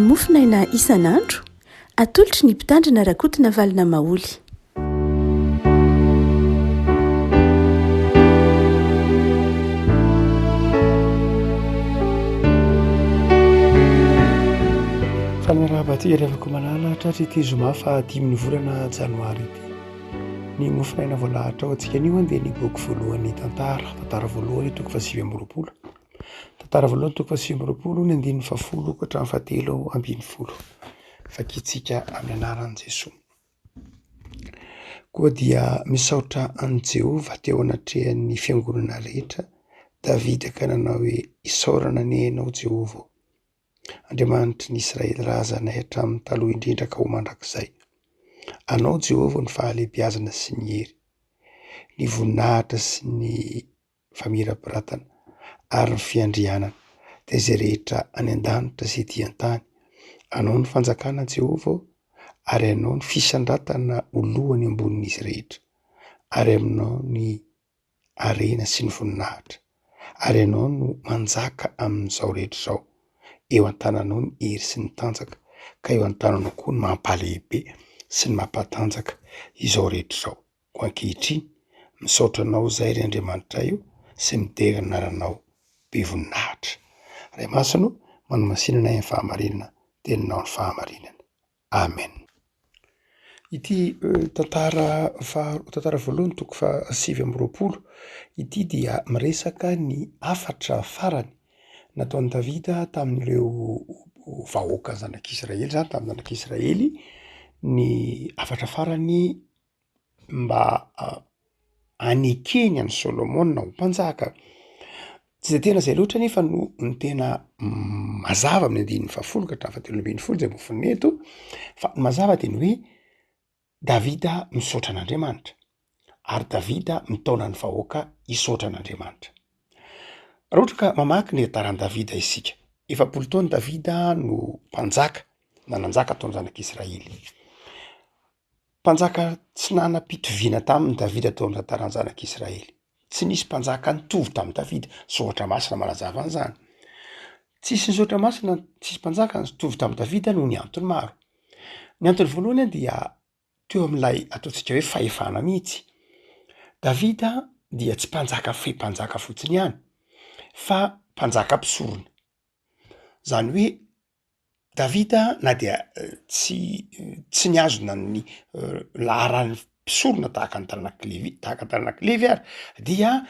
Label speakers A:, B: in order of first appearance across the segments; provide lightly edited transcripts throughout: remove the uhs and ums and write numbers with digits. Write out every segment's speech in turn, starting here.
A: mofinaina isan'andro atolotry ny mpitandrina rakotina valina maoly.
B: Fanarahabaty revako manala tratra zoma fa 10 volana janoary ity ny mofinaina voalahatra ao antsika anio dia ny boky voalohany tantara voalohany toko faha 20 tantara voalohany toko faha 20 ny 10 ka hatramin'ny 17 fakitsika amin'ny anaran'i Jesosy. Koa dia misaotra an Jehova teo anatrehan'ny fiangonana rehetra Davida ka nanao hoe isaorana ny hainao Jehova, Andriamanitry ny Israely razanay hatramin'ny taloha indrindra ka ho mandrakizay. Anao Jehova ny fahalebiazana sy ny hery, ny voninahitra sy ny famirapiratana ary ny fiandrianana dia izay rehetra any an-danitra sy ety an-tany. Anao ny fanjakana Jehova, ary anao ny fisandratana olohany ambonin'izy rehetra, ary aminao ny arena sy ny voninahitra, ary anao no manjaka amin'izao rehetra izao. Eo an-tananao ny hery sy ny tanjaka, ka eo an-tananao koa ny mampalehibe sy ny mampatanjaka izao rehetra izao. Ko ankehitriny misaotra anao izay ry Andriamanitra io sy midera ny anaranao be voninahitra. Ray masino manomasinana amin'ny fahamarinana, teninao ny fahamarinana. Amen. Ity tantara voalohany toko faha 20 ity dia miresaka ny afatra farany nataon'i Davida tamin'ireo vahoaka zanak'Israely zany, tamin'ny zanak'Israely, ny afatra farany mba anekeny an'i Solomona ho mpanjaka. Tsy dia tena izay loatra nefa no ny tena mazava amin'ny 10 ka hatramin'ny 17 izay mofiny eto, fa mazava dia ny hoe Davida misaotra an'Andriamanitra, ary Davida mitaona ny vahoaka hisaotra an'Andriamanitra. Raha ohatra ka mamaky ny tantaran'i Davida isika, 70 taona Davida no mpanjaka, nananjaka taon'ny zanak'Israely. Mpanjaka tsy nanam-pitoviana tamin'ny Davida tao amin'ny tantaran'ny zanak'Israely. Tsy nisy mpanjaka nitovy tamin'ny Davida, Zotra Masina manazava an'izany. Tsisy ny Zotra Masina, tsisy mpanjaka nitovy tamin'ny Davida noho ny antony maro. Ny antony voalohany dia teo amin'ilay ataontsika hoe fahefana mihitsy. Davida dia tsy mpanjaka fe-mpanjaka fotsiny ihany, fa mpanjaka mpisorona. Zany hoe Davida na dia tsy niazona ny laharan'ny mpisorona tahaka ny taranak'i Levy ary, dia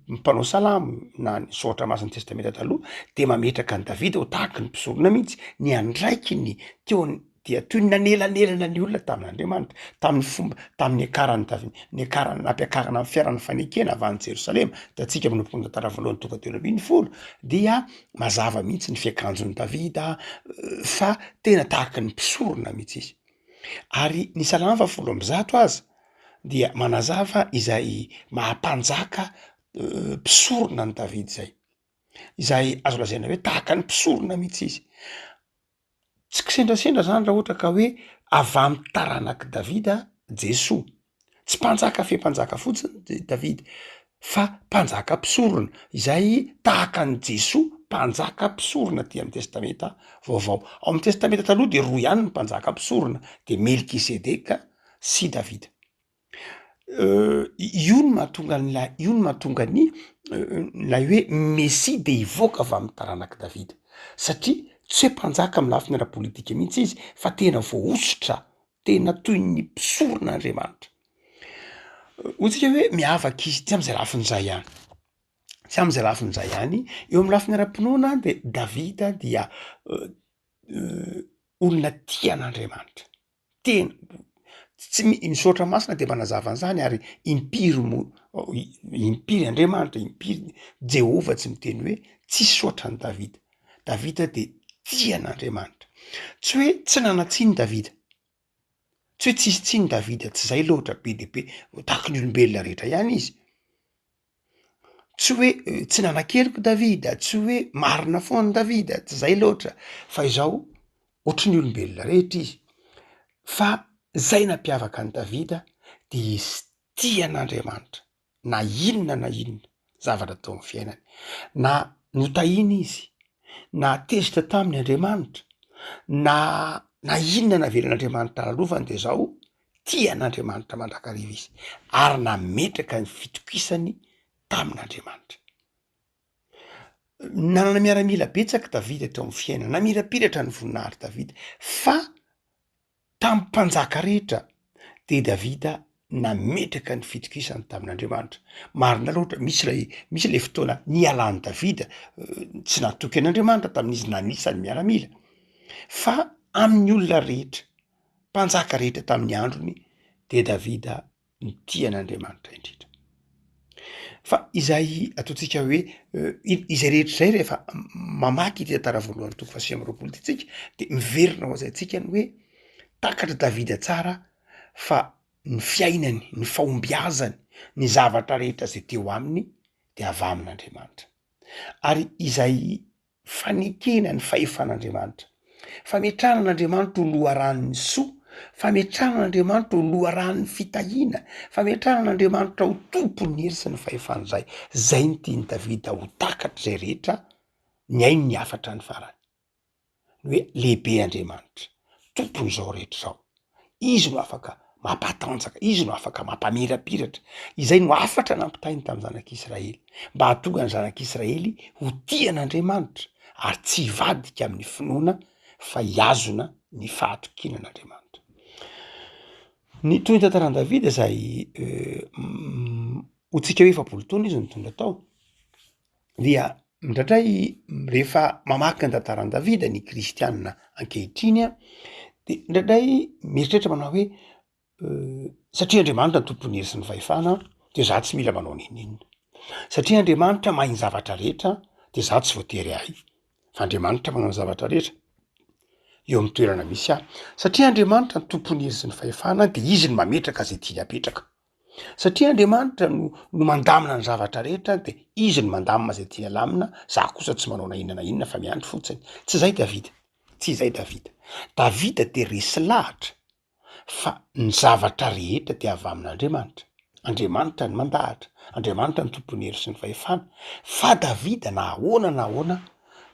B: mpanao salamo na ny Zotra Masina testamenta taloha dia mametraka ny Davida ho tahaka ny mpisorona mihitsy, ny andraiky ny teony dia toy ny nanelanelana ny olona tamin'Andriamanitra, tamin'ny fomba, tamin'ny akarany Davida, ny akarany nampiakarana amin'ny fiaran'ny fanekena avy any Jerosalema, da tsika manomboka ny tantara voalohany tonga teo amin'ny 20 dia mazava mihitsy ny fiakanjon'i Davida, fa tena tahaka ny mpisorona mihitsy izy. Ary ny Salama 100 aza dia manazava izay mahampanjaka mpisorona ny Davida izay azo lazaina hoe tahaka ny mpisorona mihitsy izy. Tsy kisendrasendra zany raha ohatra ka hoe avy amin'ny taranak'i Davida Jesosy, tsy mpanjaka fe-mpanjaka fotsiny Davida, fa mpanjaka mpisorona izay tahaka ny Jesosy, mpanjaka mpisorona ty amin'ny testamenta vaovao. Ao amin'ny testamenta taloha dia 2 ihany ny mpanjaka mpisorona, de Melkisedeka sy Davida. Io no mahatonga ny hoe Mesia de hivoaka avy amin'ny taranak'i Davida, satria tsy hoe mpanjaka amin'ny lafiny ara-politika mihitsy izy, fa tena voaositra, tena toy ny mpisorona Andriamanitra. Hotsika hoe miavaka izy tsy amin'izay lafin'izay ihany. Tsy amin'izay lafin'izay ihany, eo amin'ny lafiny ara-pinoana dia Davida dia olona tia an'Andriamanitra. Tena tsy ny Zotra Masina dia manazava an'izany, ary impiry Andriamanitra, impiry Jehova tsy miteny hoe tsisy soatra ny Davida. Davida dia tia an'Andriamanitra. Tsy hoe tsy nanatsiny Davida, tsy hoe tsisy tsiny Davida, tsy izay loatra be dia be, tahaka ny olombelona rehetra ihany izy. Tsy hoe tsy nanan-keloka Davida, tsy hoe marina foana Davida, tsy izay loatra, fa izao ohatry ny olombelona rehetra izy. Fa izay nampiavaka ny Davida dia izy tia an'Andriamanitra, na inona zavatra tao amin'ny fiainany, na notahiny izy, na tezitra tamin'ny Andriamanitra, na inona navelan'Andriamanitra lalovany de zao tian'Andriamanitra mandrakariva izy ary nametraka ny fitokisany tamin'Andriamanitra. Nanana miaramila betsaka Davida teo amin'ny fiainana, namirapiratra ny voninahary Davida, fa tamin'ny mpanjaka rehetra de Davida nametraka ny fitokisany tamin'Andriamanitra. Marina loatra misy le fotoana nialan'ny Davida tsy natoky an'Andriamanitra tamin'izy nanisany miaramila, fa amin'ny olona rehetra, mpanjaka rehetra tamin'ny androny de Davida ny tian'Andriamanitra indrindra. Fa izay ataontsika hoe izay rehetra zay rehefa mamaky tantara voalohany toko 7 tsika de miverina ho azaitsika ny hoe takatra Davida tsara fa ny fiainany, ny fahombiazany, ny zavatra rehetra zay teo aminy de avy amin'Andriamanitra. Ary izay fanekena ny fahefan'Andriamanitra, fametranan'Andriamanitra ho loharan'ny soa, fametranan'Andriamanitra ho loharan'ny fitahiana, fametranan'Andriamanitra ho tompon'ny hery sy ny fahefana zay ny tiany Davida ho takatra zay rehetra ny ainy ny afatra ny farany. Ny hoe lehibe Andriamanitra, tompon'izao rehetra zao, izy no afaka mampatanjaka, izy no afaka mampamirapiratra, izay no afatra nampitainy tamin'ny zanak'Israely mba hahatonga ny zanak'Israely ho tian'Andriamanitra ary tsy hivadika amin'ny finoana fa hiazona ny fahatokinan'Andriamanitra. Ny toy ny tantaran'i Davida zay hotsika hoe 7 taona izy nitondra tao dia indraindray rehefa mamaky ny tantaran'i Davida ny kristianina ankehitriny de indraindray mieritreritra manao hoe satria Andriamanitra ny tompon'ny hery sy ny fahefana de za tsy mila manao ninninona, satria Andriamanitra mahay ny zavatra rehetra de za tsy voatery ahay, fa Andriamanitra manao ny zavatra rehetra eo amin'ny toerana misy ahy, satria Andriamanitra ny tompon'ny hery sy ny fahefana de izy ny mametraka zay tiany apetraka, satria Andriamanitra no mandamina ny zavatra rehetra de izy ny mandamina zay tiany alamina, za kosa tsy manao na inona fa miandry fotsiny. Tsy zay Davida, tsy zay Davida. Davida de resy lahatra fa ny zavatra rehetra de avy amin'Andriamanitra, Andriamanitra ny mandahatra, Andriamanitra ny tompon'ny hery sy ny fahefana. Fa Davida na ahoana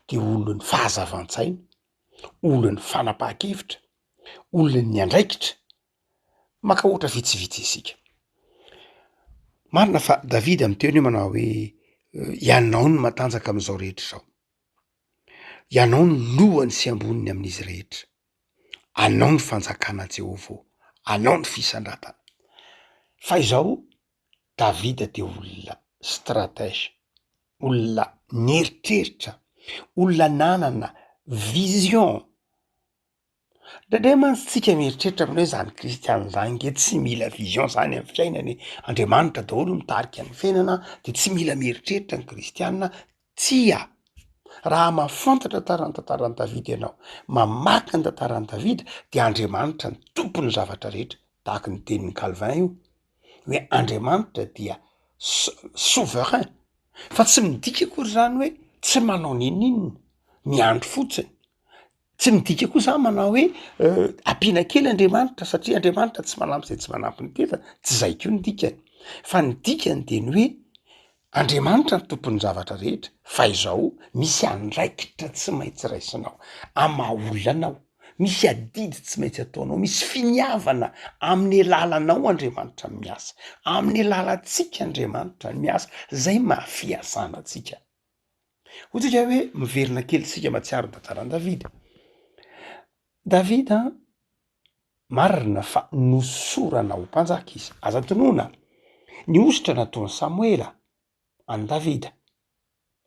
B: de olon'ny fahazavan-tsaina, olon'ny fanapahan-kevitra, olon'ny andraikitra, maka ohatra vitsivitsy isika. Marina fa Davida miteny manao hoe ianao ny matanjaka am'izao rehetra zao, ianao ny lohany sy amboniny amin'izy rehetra, anao ny fanjakana Jehovah, anao ny fisandratana. Fa izao Davida de olona stratège, olona nieritreritra, olona nanana vision. Ndraindray mantsika mieritreritra amin'hoe zany kristianina zany nge tsy mila vision zany amin'ny fiainany, Andriamanitra daholo mitarika ny fiainana de tsy mila mieritreritra ny kristianina. Tsia, raha mahafantatra tantaran'i Davida ianao, mamaky ny tantaran'i Davida de Andriamanitra ny tompony zavatra rehetra, tahaka ny tenin'ny Calvin io hoe Andriamanitra dia souverain, fa tsy midika akory zany hoe tsy manao ninninona, miandry fotsiny. Tsy midika koa zany manao hoe ampiana kely Andriamanitra satria Andriamanitra tsy manampy zay tsy manampy ny teta, tsy zay koa ny dikany. Fa ny dikany de ny hoe Andriamanitra ny tompon'ny zavatra rehetra, fa izao misy andraikitra tsy maintsy raisinao amaha-olona anao, misy adidy tsy maintsy ataonao, misy finiavana amin'ny alalanao Andriamanitra ny miasa, amin'ny alalantsika Andriamanitra ny miasa, zay mahafiasana atsika. Ohatsika hoe miverina kely sika matsiaro ny tantaran'i Davida. Davida marina fa nosorana ho mpanjaka izy. Aza tonoina ny ositra nataon'i Samuela an'i Davida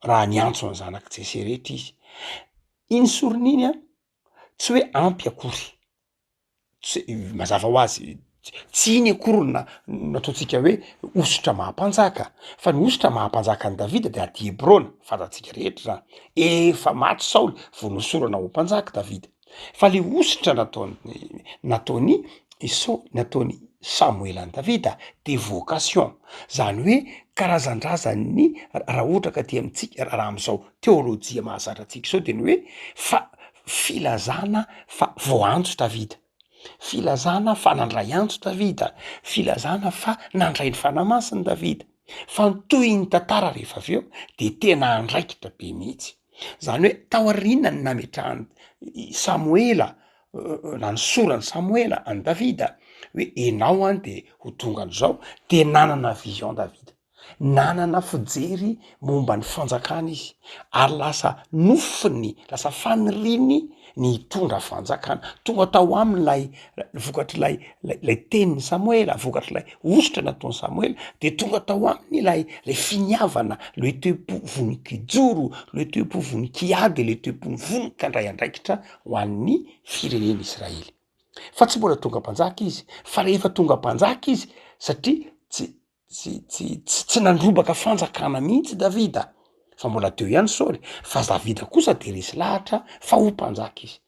B: raha niantso ny zanak' Jesse rehetra izy. Iny sorona iny tsy hoe ampy akory, mazava ho azy tsy iny akory nataontsika hoe ositra mahampanjaka, fa ny ositra mahampanjaka an'i Davida de aty Hebrona, fantatsika rehetra zany. Efa maty Saoly vao nosorana ho mpanjaka Davida. Fa le ositra nataony Samuel an'i Davida de vocation, zany hoe karazan-drazany raha ohatra ka ty amintsika raha am'izao teolojia mahazatra antsika zao de ny hoe filazana fa voantso Davida, filazana fa nandray antso Davida, filazana fa nandray ny fanamasiny Davida. Fa toy ny tantara rehefa avy eo de tena andraikitra be mihitsy. Zany hoe taoriana ny nametrahany Samoela na ny sorany Samoela any Davida hoe enao any de ho tonga an'izao, de nanana vision Davida, nanana fijery momba ny fanjakana izy, ary lasa nofiny, lasa faniriny ny hitondra fanjakana. Tonga tao aminy lay vokatr'lay lay tenin'ny Samoela, vokatr'lay ositra nataony Samoela, de tonga tao aminy lay finiavana, le toe-po vonikijoro, le toe-po vonikiady, le toe-po vonikandray andraikitra ho an'ny firenena Israely. Fa tsy mbola tonga mpanjaka izy, fa rehefa tonga mpanjaka izy satria tsy nandrobaka fanjakana mihitsy Davida, fa mbola teo ihany Saoly, fa Davida kosa de resy lahatra fa ho mpanjaka izy.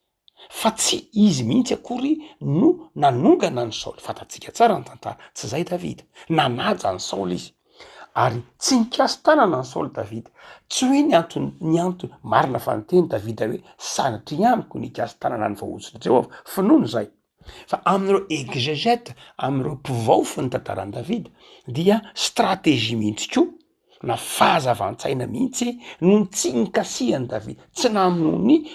B: Fa tsy izy mihitsy akory no nanongana ny Saoly, fatatsika tsara ny tantara, tsy zay Davida, nanaja ny Saoly izy, ary tsy nikasy tanana ny Saoly Davida, tsy hoe ny antony marina fa niteny Davida hoe sanatria amiko nikasy tanana ny vahoatsy Jehova, fa noho zay. Fa amin'ireo exégète, amin'ireo mpivaofy ny tantaran'i Davida dia stratégie mihitsy koa na fahazavan-tsaina mihitsy no tsy nikasihan'ny Davida, tsy namonoany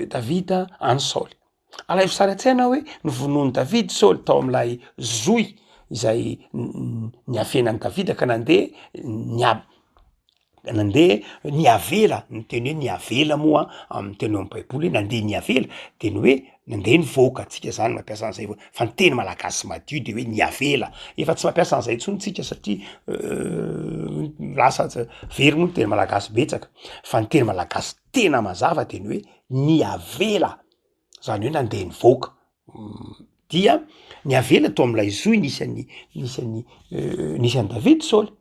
B: Davida any Saoly. Alay sary an-tsaina hoe novonoany Davida Saoly tao am'lay zoy izay niafenan'ny Davida ka nandeha niavela, ny teny hoe niavela moa amin'ny teny amin'ny baiboly hoe nandeha niavela de ny hoe nandeha nivoaka, atsika zany mampiasa an'izay fa ny teny malagasy madio de hoe niavela, efa tsy mampiasa an'izay intsony tsika satria lasa very moa ny teny malagasy betsaka, fa ny teny malagasy tena mazava de ny hoe niavela, zany hoe nandeha nivoaka. Dia niavela tao am'lay zoy nisy an'ny Davida Saoly,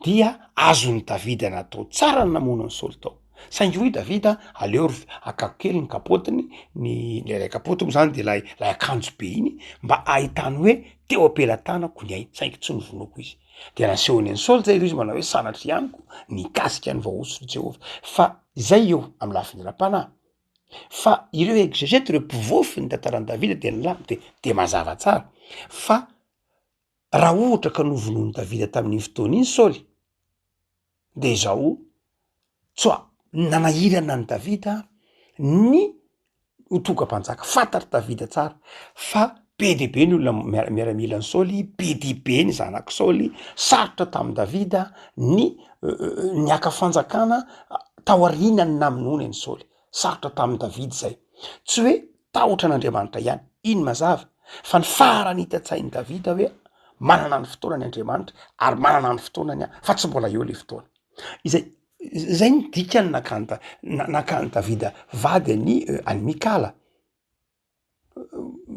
B: dia azon'ny Davida natao tsara ny namonany Saoly tao. Saingy hoy Davida aleo akako kely ny kapotiny, ny lay kapoty moa zany de lay akanjo be iny mba ahitany hoe teo ampelantanako ny ainy, saingy tsy novonoako izy. De nasehony an'ny Saoly zay izy manao hoe sanatria amiko nikasika ny vahoatsy Jehova. Fa zay eo amy lafiny ra-panahy. Fa ireo exégète, ireo mpivaofy ny tantaran'i Davida de nilamy de mazava tsara fa raha ohatra ka novonoany Davida tamin'iny fotoana iny Saoly, de zao tsoa nanahirana ny Davida ny ho tonga mpanjaka. Fantatry Davida tsara fa be de be ny olona miaramila ny Saoly, be de be ny zanak' Saoly, sarotra tamin'ny Davida ny aka fanjakana taorianany namonony any Saoly, sarotra tamin'ny Davida zay. Tsy hoe tahotra an'Andriamanitra ihany, iny mazava, fa ny farany hitan-tsain'ny Davida hoe manana ny fotoanany Andriamanitra ary manana ny fotoanany fa tsy mbola eo le fotoana. Zay ny dikany nakany Davida vady any Mikala.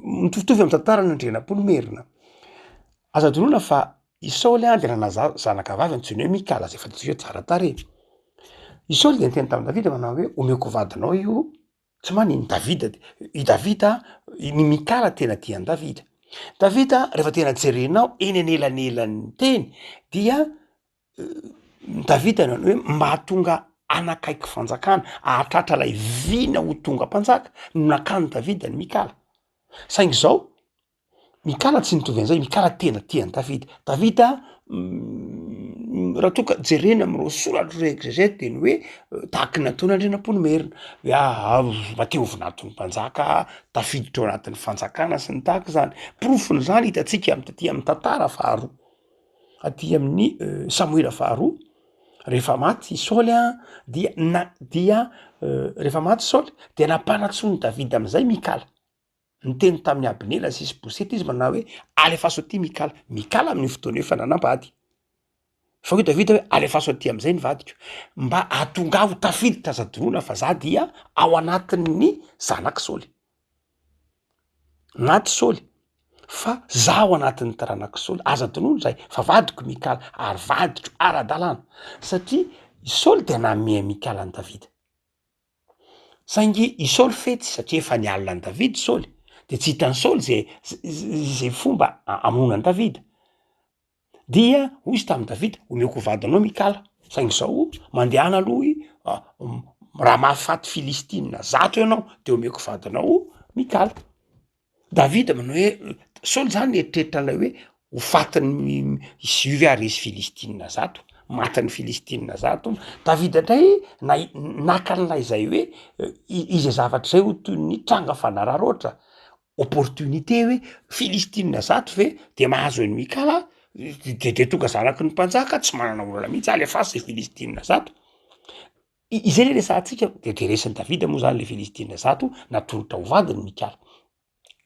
B: Mitovitovy amy tantara ny Andrianam-polomerina. Aza adoroana fa i Saoly de nanaza zanaka vavy antsoiny hoe Mikala, zay fantatsika tsara tarehy. I Saoly de niteny tamin'ny Davida manao hoe omeko vadinao io, tsy manino Davida, ny Mikala tena tian'ny Davida. Davida rehefa tena jerenao eny anelanelan'ny teny dia Davida nanao hoe mba hatonga anakaiky fanjakana, ahatratra lay vina ho tonga mpanjaka no nakany Davida ny Mikala. Saingy zao Mikala tsy nitovy an'izay, Mikala tena tian'ny Davida. Davida raha toka jerena am'ireo soratry reo exégète de ny hoe tahaky nataony Andrianam-polomerina hoe mba te ho vonaton'ny mpanjaka, tafiditra ao anatin'ny fanjakana sy ny tahaka zany. Porofony zany hitantsika aty amin'ny tantara faharoa, aty amin'ny Samoela faharoa, rehefa maty Saoly dia rehefa maty Saoly de nampanatsony Davida am'izay Mikala. Niteny tamin'ny Abnela sy Isibosety izy manao hoe alefaso aty Mikala. Mikala amin'ny fotoana efa nanambady. Fa hoe Davida hoe alefaso aty am'izay ny vadiko, mba ahatonga ho tafiditra aza doroana fa za dia ao anatin'ny zanak' Saoly. Naty Saoly fa za ao anatin'ny taranak'i Saoly, aza donono zay fa vadiko Mikala ary vadiko ara-dalàna, satria i Saoly de nanome Mikala any Davida. Saingy i Saoly fetsy satria efa nialina any Davida Saoly, de tsy hitan'ny Saoly zay fomba amonany Davida. Dia hoy izy tamin'ny Davida, omeko vadinao Mikala, saingy zao mandehana aloha raha mahafaty Filistina zato ianao de omeko vadinao Mikala. Davida manao hoe Saoly zany eritreritra an'ilay hoe ho fatiny Juda resy Filistina zato, matin'ny filistina zato. Davida ndray naka n'lay zay hoe izy zavatra zay ho toy ny tranga fanararoatra opportunité hoe filistina zato ve de mahazo eny mikala de tonga zanaky ny mpanjaka tsy manana olana mihitsy alefasy zay filistina zato. Izay le resantsika de resan'ny Davida moa zany le filistina zato natolotra ho vadiny mikala.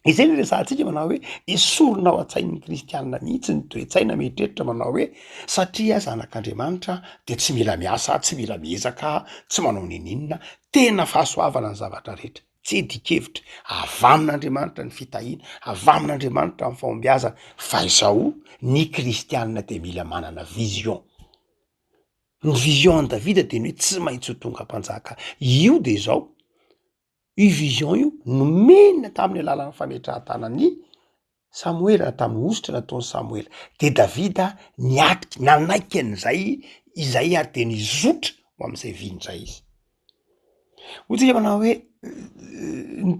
B: Izay le resantsika manao hoe esorona ao an-tsain'ny kristianina mihitsy ny toe-tsaina mieritreritra manao hoe satria zanak'Andriamanitra de tsy mila miasa, tsy mila miezaka, tsy manao ninina, tena fahasoavana ny zavatra rehetra, tsy edikevitra, avy amin'Andriamanitra ny fitahiana, avy amin'Andriamanitra ny fahombiazana. Fa izao ny kristianina de mila manana vision. Ny vision ny Davida de ny hoe tsy maintsy ho tonga mpanjaka. Io de zao io vision io nomena tamin'ny alalan'ny fametrahan-tanan'ny Samuela, tamin'ny ositra nataony Samuela. De Davida niatriky nanaiky an'izay izay ary de nizotra ho am'izay vian'izay izy. Hotsika manao hoe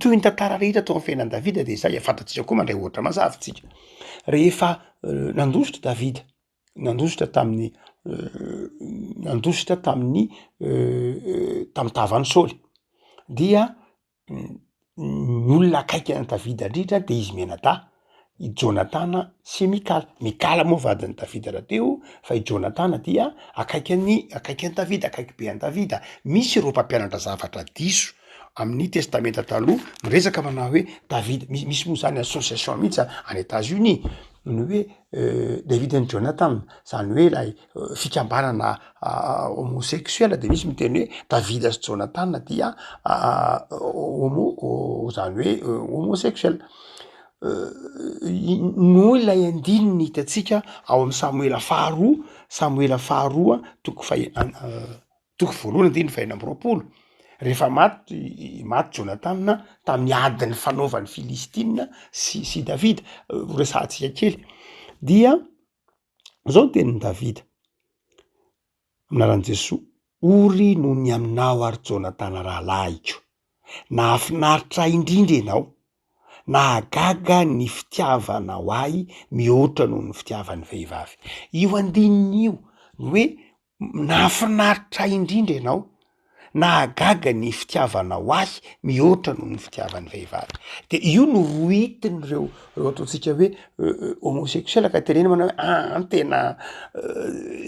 B: toy ny tantara rehetra tao amin'ny fiainan'i Davida de zay fantatsika koa mandray ohatra mazava tsika. Rehefa nandositra Davida, nandositra tamin'ny tamin'ny tavan'ny Saoly, dia ny olona akaiky an'i Davida indrindra de izy Menada, i Jonatana sy Mikala. Mikala moa vadin'i Davida rahateo, fa i Jonatana dia akaiky an'i Davida, akaiky be an'i Davida. Misy ireo mpampianatra zavatra diso amin'ny testamenta taloha miresaka manao hoe Davida, misy moa zany association mihitsy any États-Unis ny hoe David and Jonathan, zany hoe lay fikambanana homosexuel, de misy miteny hoe Davida sy Jonathan dia zany hoe homosexuel. Noho ilay andininy hitatsika ao amin'ny Samuela faharoa toko voalohany andininy faha 4. Rehefa maty Jonathan tamin'ny adiny fanaovan'ny Filistina sy Davida, resantsika kely, dia zao tenin'ny Davida anaran'i Jesoa: ory no ny aminao ary Jonathan rahalahiko, nahafinaritra indrindra ianao, nahagaga ny fitiavanao ahy mihoatra noho ny fitiavan'ny vehivavy. Io andininy io hoe nahafinaritra indrindra ianao, nahagaga ny fitiavanao ahy mihoatra noho ny fitiavan'ny vehivavy. De io no roitiny reo ataontsika hoe homosexuel ka teneny manao hoe tena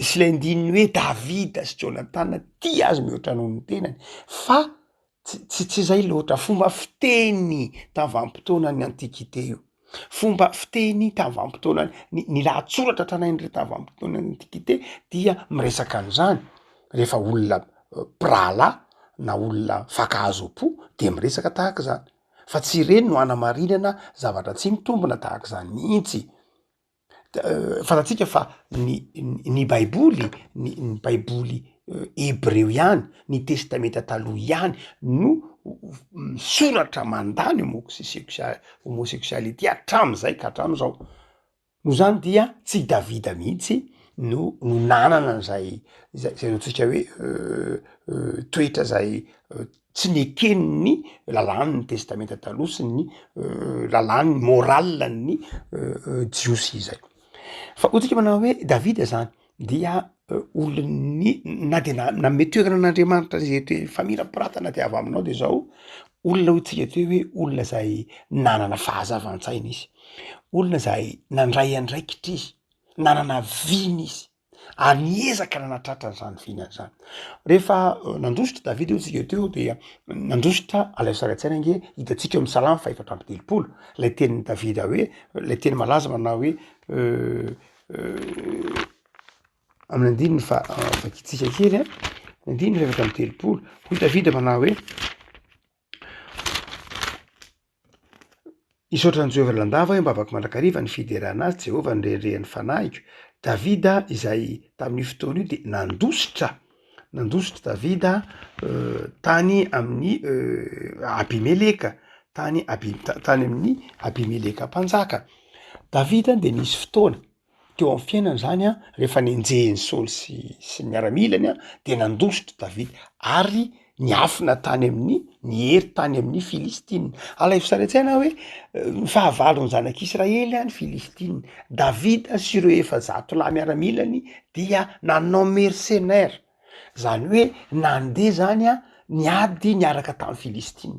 B: sy lay andininy hoe Davida sy Jonathan tia azy mihoatra noho ny tenany, fa tsy zay loatra. Fomba fiteny tavam-potoanan'ny antikité io, fomba fiteny tavam-potoana ny lahatsoratra tranain'ire tavam-potoanan'ny antikité dia miresaka an'izany. Rehefa olona prala na olona fakahazo-po de miresaka tahaka zany, fa tsy reny no anamarinana zavatra tsy mitombona tahaka zany mihitsy. Fantatsika fa ny baiboly, ny baiboly hebreo ihany, ny testamenta taloha ihany no misoratra mandany homosexualité hatram'izay ka hatram'izao. No zany dia tsy Davida mihitsy no nanana zay atsika hoe toetra zay tsy neken'ny lalàn'ny testamenta taloha sy ny lalàn'ny moral ny jiosy zay. Fa otsika manao hoe Davida zany dia olony na de nanome toerana an'Andriamanitra zay hoe famirapiratana de avy aminao de zao olona hotsika teo hoe olona zay nanana fahazavan-tsaina izy, olona zay nandray andraikitra izy, nanana viny izy, ary niezaka nanatratra n'izany vinany zany. Rehefa nandositra Davida hotsika teo dia nandositra alaisara-tsaina nge hitatsika amin'ny Salamy 430, lay tenin'ny Davida hoe, lay teny malaza manao hoe amin'ny andininy vakitsika kely andininy 430, hoy Davida manao hoe isaotran'i Jehovah landava hoe mbavaky mandrakariva ny fiderana azy, Jehovah ny rerirehan'ny fanahiko. Davida izay tamin'ny fotoana io de nandositra Davida tany amin'ny Abimeleka, tany amin'ny Abimeleka mpanjaka. Davida de nisy fotoana teo amin'ny fiainany zany rehefa nenjehiny Saoly sy miaramilany de nandositra Davida ary ny afina tany amin'ny ny hery tany amin'ny Filistina. Alay fisaretsaina hoe fahavalo ny zanak'Israely ny Filistina. Davida sy ireo 700 lahy miaramilany dia nanao mercenaire, zany hoe nandeha zany niady niaraka tamin'ny Filistina,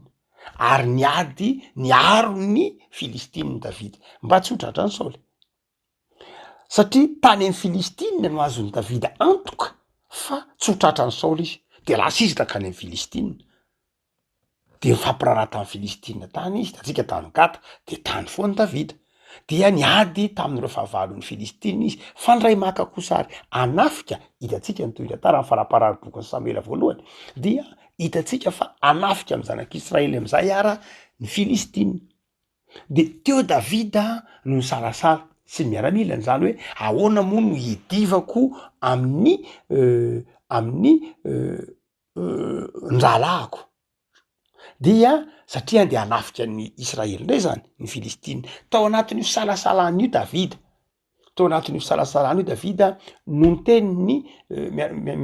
B: ary niady niaro ny Filistina Davida mba tsy ho tratra ny Saoly, satria tany amin'ny Filistina no azony Davida antoka fa tsy ho tratra ny Saoly izy, de lasa izy takany amin'ny Filistina, de fampiraharaha tamin'ny Filistina tany izy, tatsika tany Gata de tany foany Davida, dia niady tamin'ireo fahavalon'ny Filistina izy. Fandray maka kosary anafika, hitatsika ny tohitantara amin'ny faraparany bokin'ny Samuela voalohany, dia hitatsika fa anafika amin'ny zanak'Israely am'izay ara ny Filistina. De teo Davida no salasala sy miaramilany, zany hoe ahoana moa no idivako amin'ny ndralahako, dia satria andeha hanafika ny Israely ndray zany ny Filistina. Tao anatin'io salasalany io Davida, tao anatin'io salasalany io Davida no niteny ny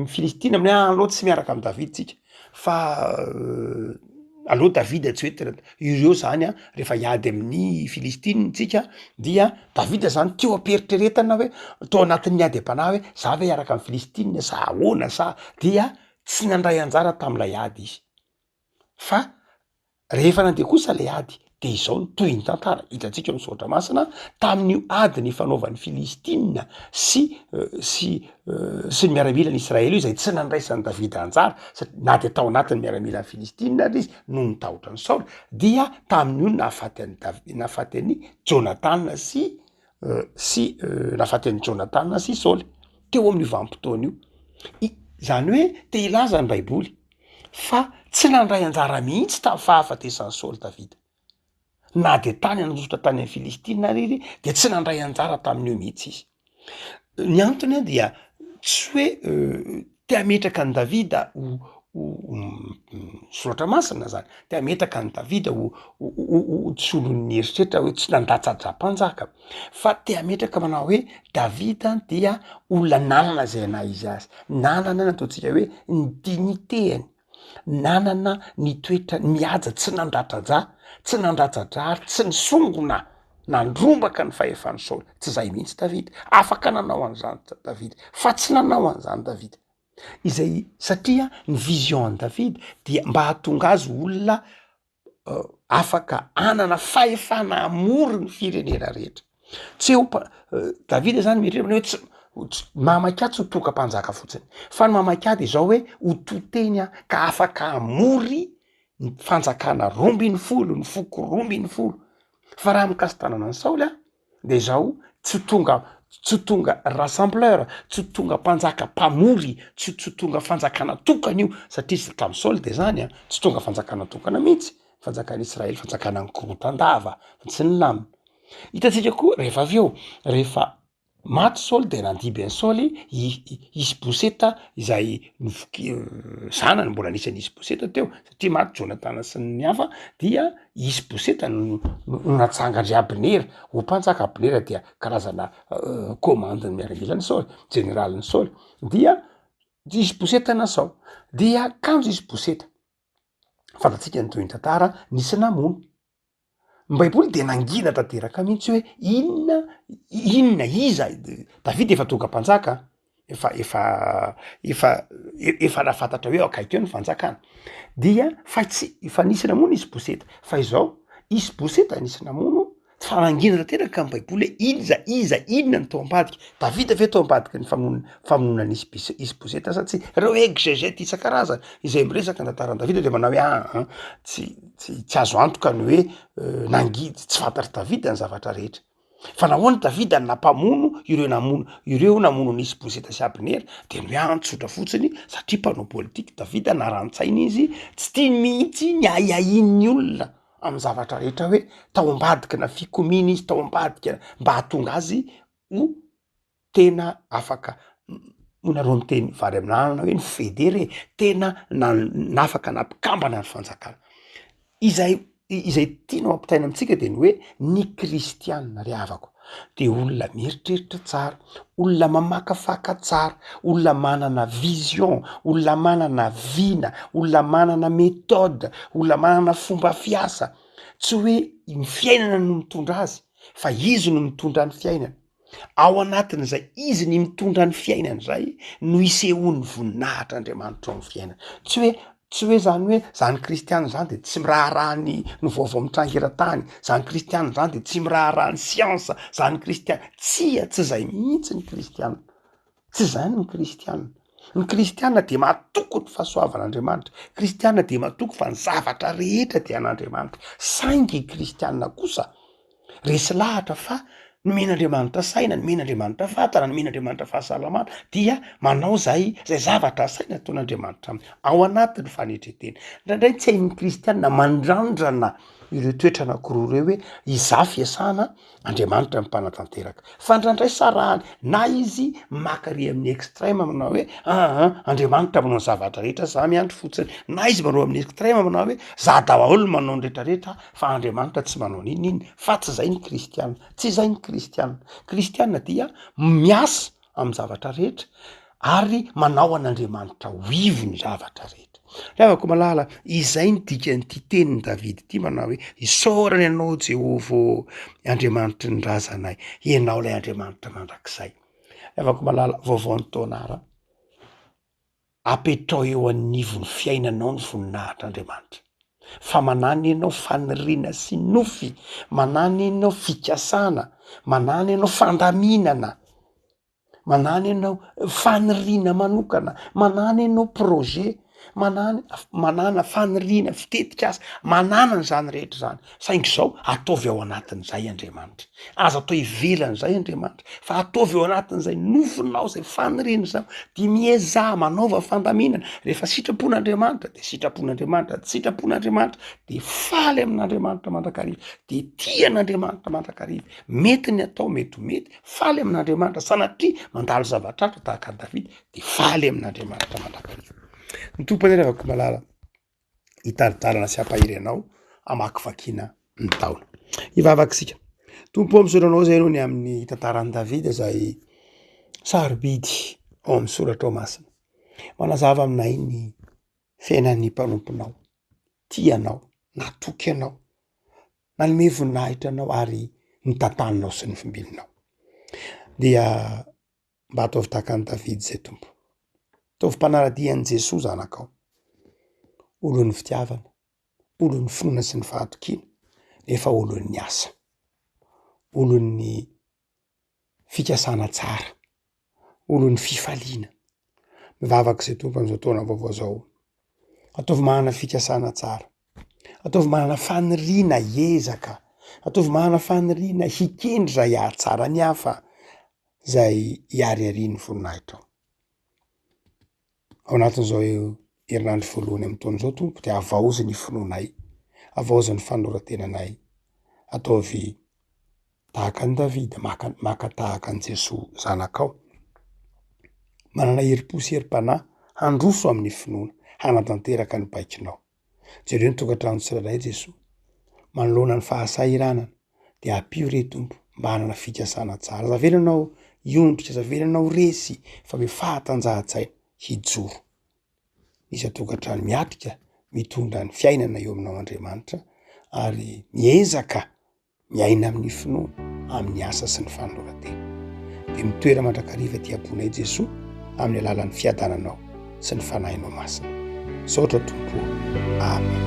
B: Filistina amin'ny aleo tsy miaraka amin'ny Davida tsika, fa aleo Davida tsy hoe ireo zany rehefa hiady amin'ny Filistina tsika, dia Davida zany teo ampieritreretana hoe tao anatin'ny ady am-panahy hoe za ve hiaraka amin'ny Filistina sa ahoana sa, dia tsy nandray anjara tam'ilay ady izy. Fa rehefa nandeha kosa le ady, de izao ny toy ny tantara hitatsika ny Saotra Masina tamin'io ady ny fanaovan'ny Filistina sy ny miaramila ny Israely io, zay tsy nandraisan'ny Davida anjara na de tao anatin'ny miaramila ny Filistina izy no nitahotra ny Saoly, dia tamin'io nahafaty an'i Jonathan nahafaty an'i Jonathan sy Saoly teo amin'ny vanim-potoana io. Zany hoe te ilaza ny Baiboly fa tsy nandray anjara mihitsy tamin'ny fahafatesan'ny Saoly Davida, na de tany nanjosotra tany amin'ny Filistina izy de tsy nandray anjara tamin'io mihitsy izy. Ny antony dia tsy hoe te hametraka ny Davida ho Soratra Masina zany, te hametraka ny Davida ho tsy olon'ny eritreritra hoe tsy nandatsadra-panjaka, fa te hametraka manao hoe Davida dia olona nanana zay naha izy azy, nanana ataontsika hoe ny dignité-any, nanana ny toetra mihaja, tsy nandratradra ary tsy nisongona nandrombaka ny fahefan'ny Saoly. Tsy zay mihitsy Davida, afaka nanao an'izany Davida, fa tsy nanao an'izany Davida. Izay satria ny vision-ny Davida dia mba hahatonga azy olona afaka anana fahefana hamory ny firenena rehetra. Tsy Davida zany mieritreritra hoe tsy mamakady tsy ho tokam-panjaka fotsiny, fa ny mamakady izao hoe ho toteny ka afaka hamory ny fanjakana 12, ny foko 12. Fa raha mikasy tanana ny Saoly de zao tsy tonga rassembleur, tsy tonga mpanjaka mpamory, tsy tonga fanjakana tokana io, satria sy tamin'ny Saoly de zany tsy tonga fanjakana tokana mihitsy, fanjakana Israely, fanjakana ny korotandava, tsy ny lamina. Hitatsika koa rehefa avy eo, rehefa maty Saoly de nandiby an'i Saoly Isiboseta izay zanany mbola anisan'ny Isiboseta teo, satria maty Jonathan sy ny hafa, dia Isiboseta no natsangandry Abner ho mpanjaka. Abner dia karazana komandiny miaramila ny Saoly, generalin'ny Saoly, dia Isiboseta nasao, dia kanjo Isiboseta fantatsika ny toy ny tantara nisy namono. Ny Baiboly de nangina tanteraka mihitsy hoe inona iza Davida efa tonga mpanjaka, efa nafantatra hoe akaiky eo ny fanjakana, dia fa nisy namono Isiboseta, fa izao Isiboseta nisy namono, fa nangina tanteraka ny Baiboly hoe inona ny tao ambadika. Davida ve tao ambadika ny famononan'ny Isiboseta sa tsy? Reo exégètes isan-karazany izay miresaka ny tantaran'i Davida de manao hoe tsy azo antoka ny hoe nangidy tsy fantatry Davida ny zavatra rehetra. Fa nahoana Davida nampamono ireo namono ny Isiboseta sy Abner, de ny hoe tsotra fotsiny satria mpanao politika Davida naran-tsaina izy tsy tiany mihitsy ny ahiahin'ny olona amin'ny zavatra rehetra hoe tao ambadika na fikomina izy, tao ambadika mba hahatonga azy ho tena afaka nareo miteny vary amin'anana hoe ny federe, tena nafaka nampikambana ny fanjakana. Izay tianao ampitaina amitsika de ny hoe ny kristianina ry havako, de olona mieritreritra tsara, olona mamakafaka tsara, olona manana vision, olona manana vina, olona manana méthode, olona manana fomba fiasa. Tsy hoe ny fiainana no mitondra azy fa izy no mitondra ny fiainana. Ao anatin'izay izy ny mitondra ny fiainana zay no isehoan'ny voninahitr'Andriamanitra ao amin'ny fiainana. Tsy hoe zany hoe zany kristianina zany de tsy miraharahany no vaovao mitranga eran-tany, zany kristianina zany de tsy miraharahany siansa, zany tsy zay mihitsy ny kristianina. Tsy zany ny kristianina. Ny kristianina de matoko ny fahasoavan'Andriamanitra. Kristianina de matoko fa ny zavatra rehetra dia an'Andriamanitra. Saingy kristianina kosa resy lahatra fa nomen'Andriamanitra saina, nomen'Andriamanitra fatana, nomen'Andriamanitra fahasalamana dia manao zay zavatra saina ataon'Andriamanitra aminy ao anatin'ny fanetretena. Indraindray tsy hain'ny kristianina mandrandrana ireo toetra anankiroa reo hoe iza fiasana Andriamanitra ny mpanatanteraka. Fa indraindray sarahany na izy makary amin'ny extrême manao hoe Andriamanitra manao ny zavatra rehetra za miandry fotsiny, na izy manao amin'ny extrême manao hoe za daholo manao ny rehetrarehetra fa Andriamanitra tsy manao n'inona. Fa tsy zay ny kristianina, tsy zay ny kristianina. Kristianina dia miasa amin'ny zavatra rehetra ary manao an'Andriamanitra ho ivo ny zavatra rehetra. Ravako malala izay ny dikan'ity teniny Davidy ity manao hoe isaorana ianao Jehovah Andriamanitry ny razanay, ianao lay Andriamanitra mandrakizay. Ravako malala vaovaon'ny taonara apetrao eo anivon'ny fiainanao ny voninahitr'Andriamanitra. Fa manana ianao faniriana sy nofy, manana ianao fikasana, manana ianao fandaminana, manana ianao faniriana manokana, manana ianao projet, manana faniriana fitetika asa, manana n'izany rehetra zany. Saingy zao ataovy ao anatin'izay Andriamanitra. Aza atao ivelan'izay Andriamanitra, fa ataovy ao anatin'izay nofinao zay faniriana zao, de mieza manaova fandaminana. Rehefa sitrapon'Andriamanitra de sitrapon'Andriamanitra, sitrapon'Andriamanitra de faly amin'Andriamanitra mandrakariva, de tian'Andriamanitra mandrakariva. Mety ny atao, mety ho mety, faly amin'Andriamanitra sanatria mandalo zavatr'atra tahaka ny Davidy de faly amin'Andriamanitra mandrakariva. Ny tompony ravako malala hitaritarana sy hampahiry anao amakivakiana ny taona. Ivavakisika. Tompo misoranao zay aloha ny amin'ny tantaran'i Davida zay sarobidy ao amin'ny soratra ao masina. Manazava aminay ny fiainan'ny mpanomponao, tianao, natoky anao, nanome voninahitra anao ary nitantaninao sy nifimbilinao. Dia mba ataovy tahaka an'i Davidy zay tompo. Ataovy mpanaradian'i Jesosy zanakao, olon'ny fitiavana, olon'ny finoana sy ny fahatokiana, nefa olon'ny asa, olon'ny fikasana tsara, olon'ny fifaliana. Mivavaka izay tompo am'izao taona vaovao zao. Ataovy manana fikasana tsara, ataovy manana faniriana hiezaka, ataovy manana faniriana hikendry zay ahatsara ny hafa, zay hiariarian'ny voninahitra. Ao anatin'izao herinandro voalohany amin'ny taona izao tompo de avaozy ny finoanay, avaozy ny fanorantenanay, ataovy tahaka an'i Davida, maka tahaka an'i Jesosy zanakao, manana herim-po sy herim-panahy, handroso amin'ny finoana, hanatanteraka ny baikinao. Jereo ny tokantrano tsirairay Jesosy, manoloana ny fahasairanana, de ampio re tompo, mba hanana fikasana tsara. Zavelanao iondrika, zavelanao resy, fa me fahatanjahan-tsaina hijoro. Misy tokantrano miatrika, mitondra ny fiainana eo aminao Andriamanitra, ary miezaka miaina amin'ny finoana, amin'ny asa sy ny fanoloran-tena. De mitoera mandrakariva ty abonay Jesosy amin'ny alalan'ny fiadananao sy ny fanahinao masina. Saotra tompo. Amen.